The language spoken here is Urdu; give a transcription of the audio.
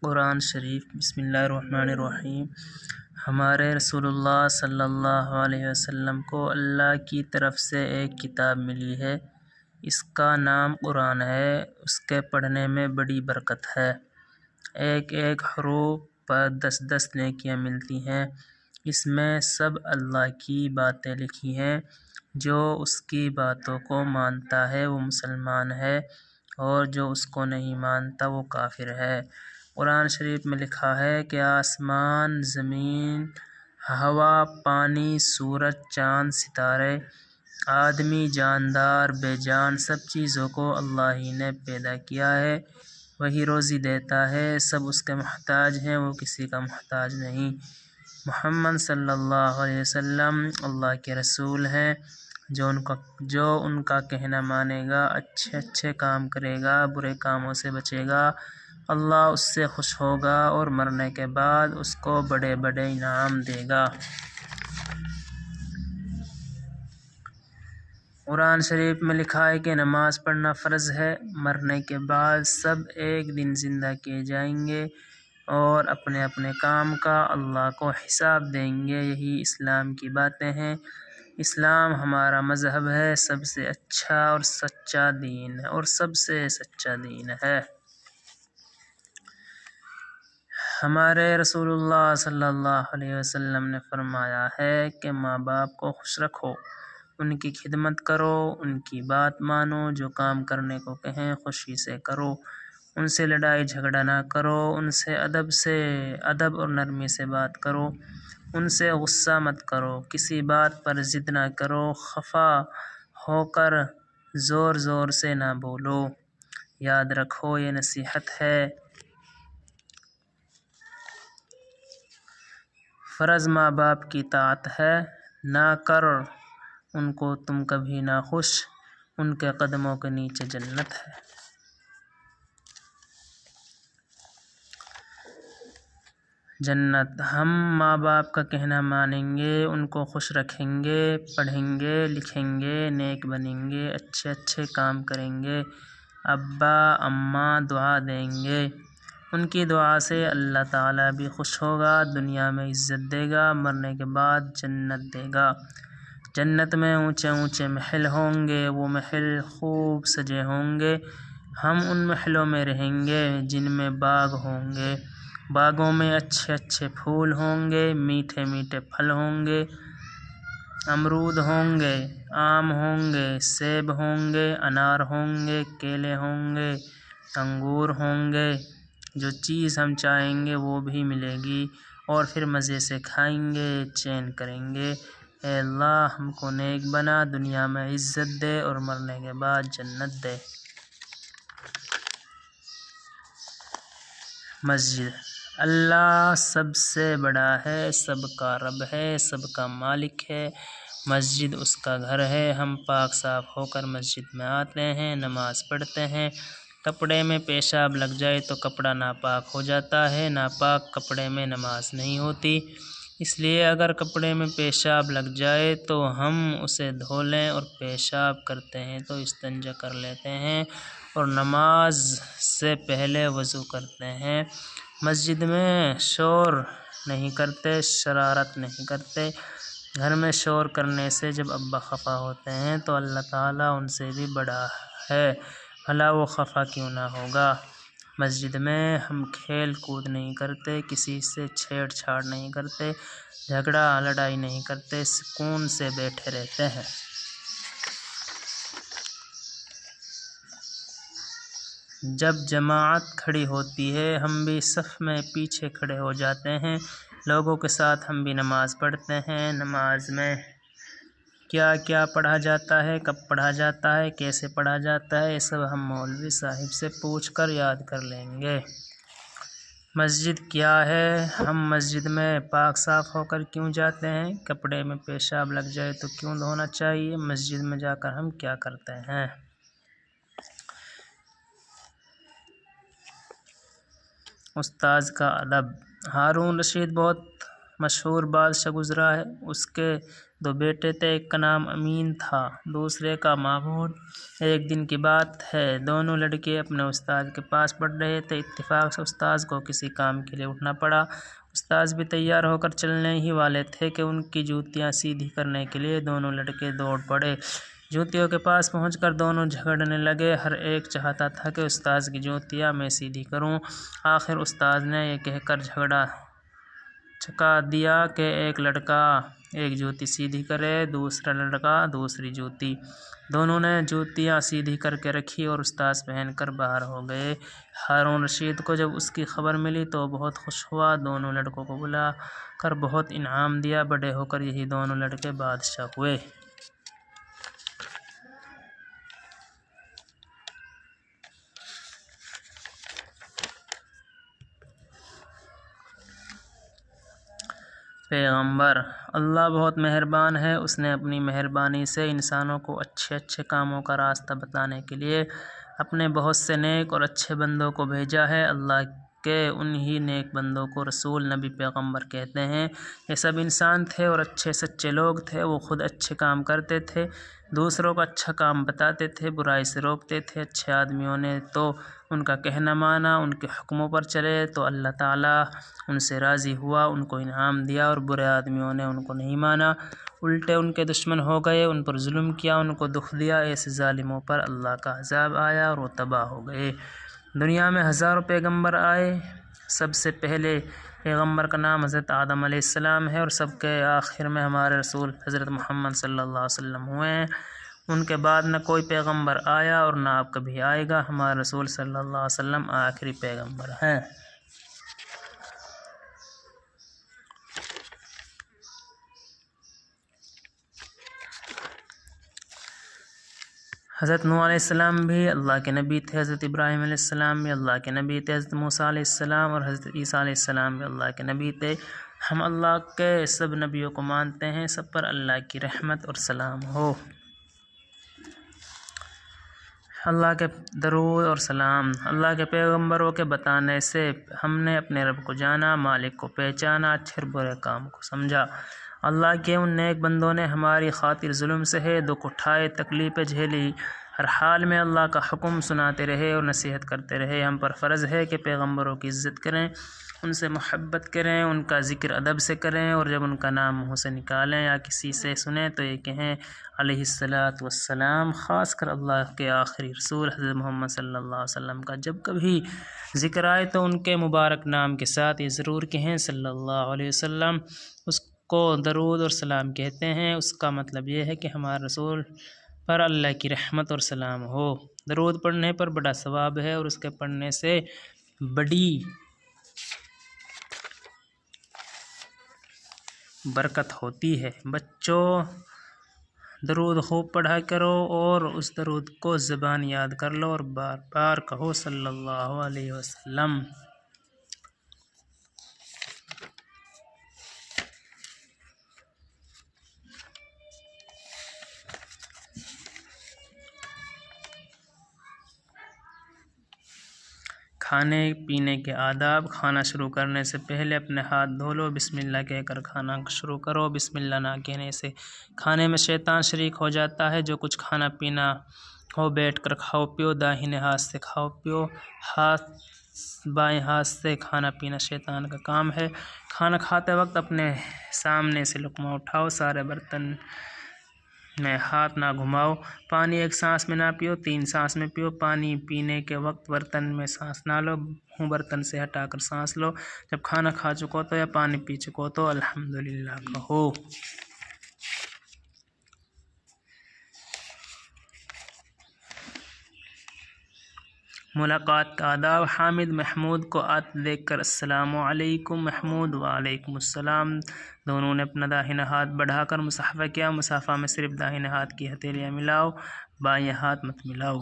قرآن شریف بسم اللہ الرحمن الرحیم۔ ہمارے رسول اللہ صلی اللہ علیہ وسلم کو اللہ کی طرف سے ایک کتاب ملی ہے، اس کا نام قرآن ہے۔ اس کے پڑھنے میں بڑی برکت ہے، ایک ایک حروف پر 10 نیکیاں ملتی ہیں۔ اس میں سب اللہ کی باتیں لکھی ہیں۔ جو اس کی باتوں کو مانتا ہے وہ مسلمان ہے، اور جو اس کو نہیں مانتا وہ کافر ہے۔ قرآن شریف میں لکھا ہے کہ آسمان، زمین، ہوا، پانی، سورج، چاند، ستارے، آدمی، جاندار، بے جان، سب چیزوں کو اللہ ہی نے پیدا کیا ہے۔ وہی روزی دیتا ہے، سب اس کے محتاج ہیں، وہ کسی کا محتاج نہیں۔ محمد صلی اللہ علیہ وسلم اللہ کے رسول ہیں۔ جو ان کا کہنا مانے گا، اچھے اچھے کام کرے گا، برے کاموں سے بچے گا، اللہ اس سے خوش ہوگا اور مرنے کے بعد اس کو بڑے بڑے انعام دے گا۔ قرآن شریف میں لکھا ہے کہ نماز پڑھنا فرض ہے۔ مرنے کے بعد سب ایک دن زندہ کیے جائیں گے اور اپنے اپنے کام کا اللہ کو حساب دیں گے۔ یہی اسلام کی باتیں ہیں۔ اسلام ہمارا مذہب ہے، سب سے اچھا اور سچا دین ہے، اور سب سے سچا دین ہے۔ ہمارے رسول اللہ صلی اللہ علیہ وسلم نے فرمایا ہے کہ ماں باپ کو خوش رکھو، ان کی خدمت کرو، ان کی بات مانو، جو کام کرنے کو کہیں خوشی سے کرو، ان سے لڑائی جھگڑا نہ کرو، ان سے ادب اور نرمی سے بات کرو، ان سے غصہ مت کرو، کسی بات پر ضد نہ کرو، خفا ہو کر زور سے نہ بولو۔ یاد رکھو یہ نصیحت ہے۔ فرض ماں باپ کی طاعت ہے، نہ کر ان کو تم کبھی نہ خوش، ان کے قدموں کے نیچے جنت ہے۔ ہم ماں باپ کا کہنا مانیں گے، ان کو خوش رکھیں گے، پڑھیں گے، لکھیں گے، نیک بنیں گے، اچھے اچھے کام کریں گے، ابا اماں دعا دیں گے، ان کی دعا سے اللہ تعالیٰ بھی خوش ہوگا، دنیا میں عزت دے گا، مرنے کے بعد جنت دے گا۔ جنت میں اونچے اونچے محل ہوں گے، وہ محل خوب سجے ہوں گے۔ ہم ان محلوں میں رہیں گے جن میں باغ ہوں گے، باغوں میں اچھے اچھے پھول ہوں گے، میٹھے میٹھے پھل ہوں گے، امرود ہوں گے، آم ہوں گے، سیب ہوں گے، انار ہوں گے، کیلے ہوں گے، انگور ہوں گے۔ جو چیز ہم چاہیں گے وہ بھی ملے گی، اور پھر مزے سے کھائیں گے، چین کریں گے۔ اے اللہ ہم کو نیک بنا، دنیا میں عزت دے اور مرنے کے بعد جنت دے۔ مسجد اللہ سب سے بڑا ہے، سب کا رب ہے، سب کا مالک ہے۔ مسجد اس کا گھر ہے۔ ہم پاک صاف ہو کر مسجد میں آتے ہیں، نماز پڑھتے ہیں۔ کپڑے میں پیشاب لگ جائے تو کپڑا ناپاک ہو جاتا ہے، ناپاک کپڑے میں نماز نہیں ہوتی۔ اس لیے اگر کپڑے میں پیشاب لگ جائے تو ہم اسے دھو لیں، اور پیشاب کرتے ہیں تو استنجا کر لیتے ہیں، اور نماز سے پہلے وضو کرتے ہیں۔ مسجد میں شور نہیں کرتے، شرارت نہیں کرتے۔ گھر میں شور کرنے سے جب ابا خفا ہوتے ہیں تو اللہ تعالیٰ ان سے بھی بڑا ہے، بھلا وہ خفا کیوں نہ ہوگا۔ مسجد میں ہم کھیل کود نہیں کرتے، کسی سے چھیڑ چھاڑ نہیں کرتے، جھگڑا لڑائی نہیں کرتے، سکون سے بیٹھے رہتے ہیں۔ جب جماعت کھڑی ہوتی ہے ہم بھی صف میں پیچھے کھڑے ہو جاتے ہیں، لوگوں کے ساتھ ہم بھی نماز پڑھتے ہیں۔ نماز میں کیا کیا پڑھا جاتا ہے، کب پڑھا جاتا ہے، کیسے پڑھا جاتا ہے، یہ سب ہم مولوی صاحب سے پوچھ کر یاد کر لیں گے۔ مسجد کیا ہے، ہم مسجد میں پاک صاف ہو کر کیوں جاتے ہیں، کپڑے میں پیشاب لگ جائے تو کیوں دھونا چاہیے، مسجد میں جا کر ہم کیا کرتے ہیں۔ استاذ کا ادب۔ ہارون رشید بہت مشہور بادشاہ گزرا ہے۔ اس کے 2 بیٹے تھے، ایک کا نام امین تھا، دوسرے کا مامون۔ ایک دن کی بات ہے، دونوں لڑکے اپنے استاد کے پاس پڑھ رہے تھے۔ اتفاق سے استاد کو کسی کام کے لیے اٹھنا پڑا۔ استاد بھی تیار ہو کر چلنے ہی والے تھے کہ ان کی جوتیاں سیدھی کرنے کے لیے دونوں لڑکے دوڑ پڑے۔ جوتیوں کے پاس پہنچ کر دونوں جھگڑنے لگے۔ ہر ایک چاہتا تھا کہ استاد کی جوتیاں میں سیدھی کروں۔ آخر استاد نے یہ کہہ کر جھگڑا چکا دیا کہ ایک لڑکا ایک جوتی سیدھی کرے، دوسرا لڑکا دوسری جوتی۔ دونوں نے جوتیاں سیدھی کر کے رکھی اور استاد پہن کر باہر ہو گئے۔ ہارون رشید کو جب اس کی خبر ملی تو بہت خوش ہوا۔ دونوں لڑکوں کو بلا کر بہت انعام دیا۔ بڑے ہو کر یہی دونوں لڑکے بادشاہ ہوئے۔ پیغمبر اللہ بہت مہربان ہے، اس نے اپنی مہربانی سے انسانوں کو اچھے اچھے کاموں کا راستہ بتانے کے لیے اپنے بہت سے نیک اور اچھے بندوں کو بھیجا ہے۔ اللہ کے انہی نیک بندوں کو رسول، نبی، پیغمبر کہتے ہیں۔ یہ سب انسان تھے اور اچھے سچے لوگ تھے۔ وہ خود اچھے کام کرتے تھے، دوسروں کو اچھا کام بتاتے تھے، برائی سے روکتے تھے۔ اچھے آدمیوں نے تو ان کا کہنا مانا، ان کے حکموں پر چلے تو اللہ تعالیٰ ان سے راضی ہوا، ان کو انعام دیا، اور برے آدمیوں نے ان کو نہیں مانا، الٹے ان کے دشمن ہو گئے، ان پر ظلم کیا، ان کو دکھ دیا۔ ایسے ظالموں پر اللہ کا عذاب آیا اور وہ تباہ ہو گئے۔ دنیا میں ہزاروں پیغمبر آئے، سب سے پہلے پیغمبر کا نام حضرت آدم علیہ السلام ہے، اور سب کے آخر میں ہمارے رسول حضرت محمد صلی اللہ علیہ وسلم ہوئے ہیں۔ ان کے بعد نہ کوئی پیغمبر آیا اور نہ اب کبھی آئے گا۔ ہمارے رسول صلی اللہ علیہ وسلم آخری پیغمبر ہیں۔ حضرت نوح علیہ السلام بھی اللہ کے نبی تھے، حضرت ابراہیم علیہ السلام بھی اللہ کے نبی تھے، حضرت موسیٰ علیہ السلام اور حضرت عیسیٰ علیہ السلام بھی اللہ کے نبی تھے۔ ہم اللہ کے سب نبیوں کو مانتے ہیں، سب پر اللہ کی رحمت اور سلام ہو۔ اللہ کے درود اور سلام۔ اللہ کے پیغمبروں کے بتانے سے ہم نے اپنے رب کو جانا، مالک کو پہچانا، اچھے اور برے کام کو سمجھا۔ اللہ کے ان نیک بندوں نے ہماری خاطر ظلم سہے، دکھ اٹھائے، تکلیفیں جھیلی، ہر حال میں اللہ کا حکم سناتے رہے اور نصیحت کرتے رہے۔ ہم پر فرض ہے کہ پیغمبروں کی عزت کریں، ان سے محبت کریں، ان کا ذکر ادب سے کریں، اور جب ان کا نام منہ سے نکالیں یا کسی سے سنیں تو یہ کہیں علیہ الصلاۃ والسلام۔ خاص کر اللہ کے آخری رسول حضرت محمد صلی اللہ علیہ وسلم کا جب کبھی ذکر آئے تو ان کے مبارک نام کے ساتھ یہ ضرور کہیں صلی اللہ علیہ وسلم۔ اس کو درود اور سلام کہتے ہیں۔ اس کا مطلب یہ ہے کہ ہمارے رسول پر اللہ کی رحمت اور سلام ہو۔ درود پڑھنے پر بڑا ثواب ہے اور اس کے پڑھنے سے بڑی برکت ہوتی ہے۔ بچوں، درود خوب پڑھا کرو اور اس درود کو زبان یاد کر لو اور بار بار کہو صلی اللہ علیہ وسلم۔ کھانے پینے کے آداب۔ کھانا شروع کرنے سے پہلے اپنے ہاتھ دھو لو، بسم اللہ کہہ کر کھانا شروع کرو۔ بسم اللہ نہ کہنے سے کھانے میں شیطان شریک ہو جاتا ہے۔ جو کچھ کھانا پینا ہو بیٹھ کر کھاؤ پیو، داہنے ہاتھ سے کھاؤ پیو، بائیں ہاتھ سے کھانا پینا شیطان کا کام ہے۔ کھانا کھاتے وقت اپنے سامنے سے لقمہ اٹھاؤ، سارے برتن میں ہاتھ نہ گھماؤ۔ پانی ایک سانس میں نہ پیو، 3 سانس میں پیو۔ پانی پینے کے وقت برتن میں سانس نہ لو، منہ برتن سے ہٹا کر سانس لو۔ جب کھانا کھا چکو تو یا پانی پی چکو تو الحمدللہ کہو۔ ملاقات کا آداب۔ حامد محمود کو آتے دیکھ کر السلام علیکم محمود، وعلیکم السلام۔ دونوں نے اپنا داہنا ہاتھ بڑھا کر مصافحہ کیا۔ مصافحہ میں صرف داہنے ہاتھ کی ہتھیلیاں ملاؤ، بائیں ہاتھ مت ملاؤ۔